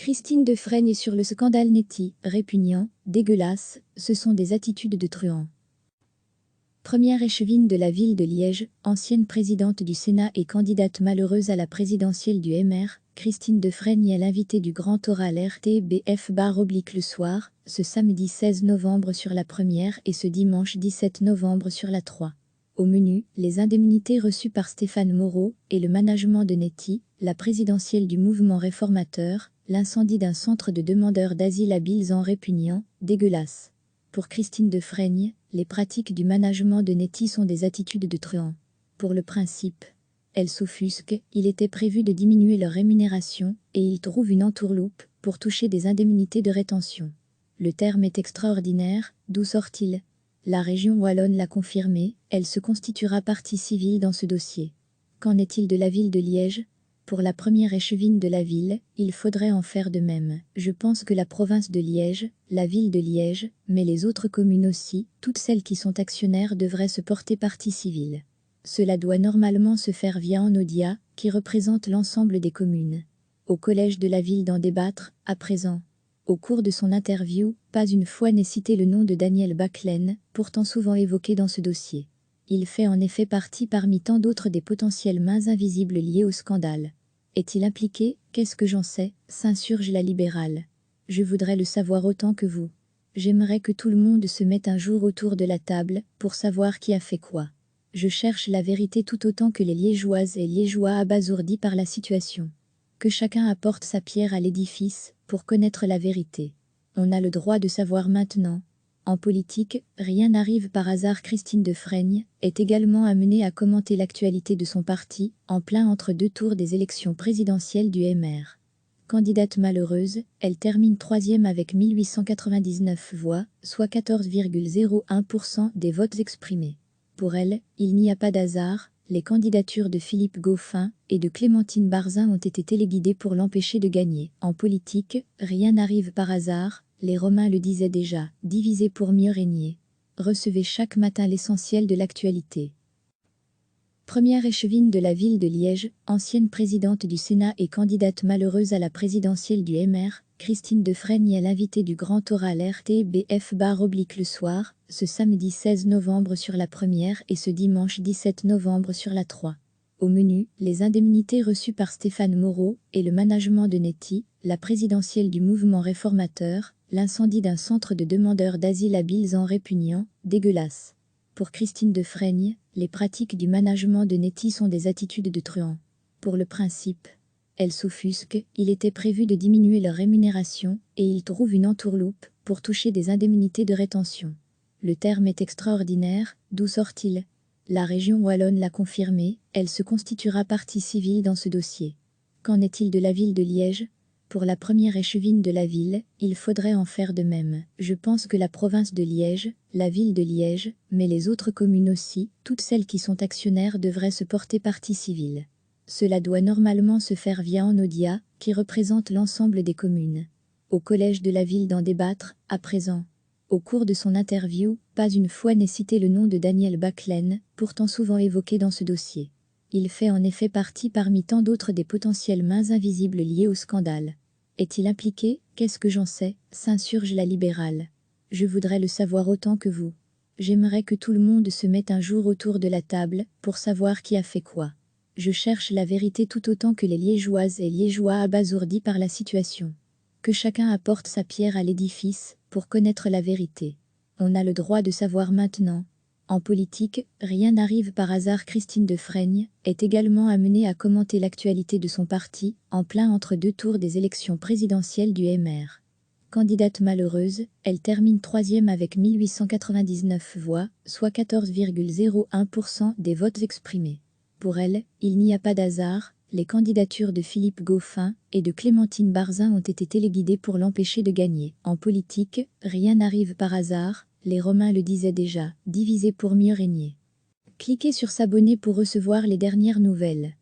Christine Defraigne sur le scandale Neti, répugnant, dégueulasse, ce sont des attitudes de truand. Première échevine de la ville de Liège, ancienne présidente du Sénat et candidate malheureuse à la présidentielle du MR, Christine Defraigne est l'invitée du grand oral RTBF le soir, ce samedi 16 novembre sur la première et ce dimanche 17 novembre sur la 3. Au menu, les indemnités reçues par Stéphane Moreau et le management de Neti, la présidentielle du mouvement réformateur, l'incendie d'un centre de demandeurs d'asile à Bilzan répugnant, dégueulasse. Pour Christine Defraigne, les pratiques du management de Neti sont des attitudes de truand. Pour le principe, elles s'offusquent, il était prévu de diminuer leur rémunération, et ils trouvent une entourloupe pour toucher des indemnités de rétention. Le terme est extraordinaire, d'où sort-il ? La région wallonne l'a confirmé, elle se constituera partie civile dans ce dossier. Qu'en est-il de la ville de Liège ? Pour la première échevine de la ville, il faudrait en faire de même. Je pense que la province de Liège, la ville de Liège, mais les autres communes aussi, toutes celles qui sont actionnaires devraient se porter partie civile. Cela doit normalement se faire via un Audia, qui représente l'ensemble des communes. Au collège de la ville d'en débattre, à présent. Au cours de son interview, pas une fois n'est cité le nom de Daniel Baclen, pourtant souvent évoqué dans ce dossier. Il fait en effet partie parmi tant d'autres des potentielles mains invisibles liées au scandale. Est-il impliqué ? Qu'est-ce que j'en sais ? S'insurge la libérale. Je voudrais le savoir autant que vous. J'aimerais que tout le monde se mette un jour autour de la table pour savoir qui a fait quoi. Je cherche la vérité tout autant que les Liégeoises et Liégeois abasourdis par la situation. Que chacun apporte sa pierre à l'édifice pour connaître la vérité. On a le droit de savoir maintenant. En politique, rien n'arrive par hasard. Christine Defraigne est également amenée à commenter l'actualité de son parti, en plein entre deux tours des élections présidentielles du MR. Candidate malheureuse, elle termine 3e avec 1899 voix, soit 14,01% des votes exprimés. Pour elle, il n'y a pas d'hasard, les candidatures de Philippe Goffin et de Clémentine Barzin ont été téléguidées pour l'empêcher de gagner. En politique, rien n'arrive par hasard, les Romains le disaient déjà, diviser pour mieux régner. Recevez chaque matin l'essentiel de l'actualité. Première échevine de la ville de Liège, ancienne présidente du Sénat et candidate malheureuse à la présidentielle du MR, Christine Defraigne est l'invitée du grand oral RTBF le soir, ce samedi 16 novembre sur la première et ce dimanche 17 novembre sur la 3. Au menu, les indemnités reçues par Stéphane Moreau et le management de Neti, la présidentielle du mouvement réformateur, l'incendie d'un centre de demandeurs d'asile à Bilzan répugnant, dégueulasse. Pour Christine Defraigne, les pratiques du management de Neti sont des attitudes de truand. Pour le principe, elles s'offusquent, il était prévu de diminuer leur rémunération, et ils trouvent une entourloupe pour toucher des indemnités de rétention. Le terme est extraordinaire, d'où sort-il ? La région wallonne l'a confirmé, elle se constituera partie civile dans ce dossier. Qu'en est-il de la ville de Liège ? Pour la première échevine de la ville, il faudrait en faire de même. Je pense que la province de Liège, la ville de Liège, mais les autres communes aussi, toutes celles qui sont actionnaires devraient se porter partie civile. Cela doit normalement se faire via un Audia, qui représente l'ensemble des communes. Au collège de la ville d'en débattre, à présent. Au cours de son interview, pas une fois n'est cité le nom de Daniel Baclen, pourtant souvent évoqué dans ce dossier. Il fait en effet partie parmi tant d'autres des potentielles mains invisibles liées au scandale. Est-il impliqué ? Qu'est-ce que j'en sais ? S'insurge la libérale. Je voudrais le savoir autant que vous. J'aimerais que tout le monde se mette un jour autour de la table pour savoir qui a fait quoi. Je cherche la vérité tout autant que les Liégeoises et Liégeois abasourdis par la situation. Que chacun apporte sa pierre à l'édifice pour connaître la vérité. On a le droit de savoir maintenant. En politique, rien n'arrive par hasard. Christine Defraigne est également amenée à commenter l'actualité de son parti, en plein entre deux tours des élections présidentielles du MR. Candidate malheureuse, elle termine 3e avec 1899 voix, soit 14,01% des votes exprimés. Pour elle, il n'y a pas d'hasard, les candidatures de Philippe Goffin et de Clémentine Barzin ont été téléguidées pour l'empêcher de gagner. En politique, rien n'arrive par hasard, les Romains le disaient déjà, diviser pour mieux régner. Cliquez sur s'abonner pour recevoir les dernières nouvelles.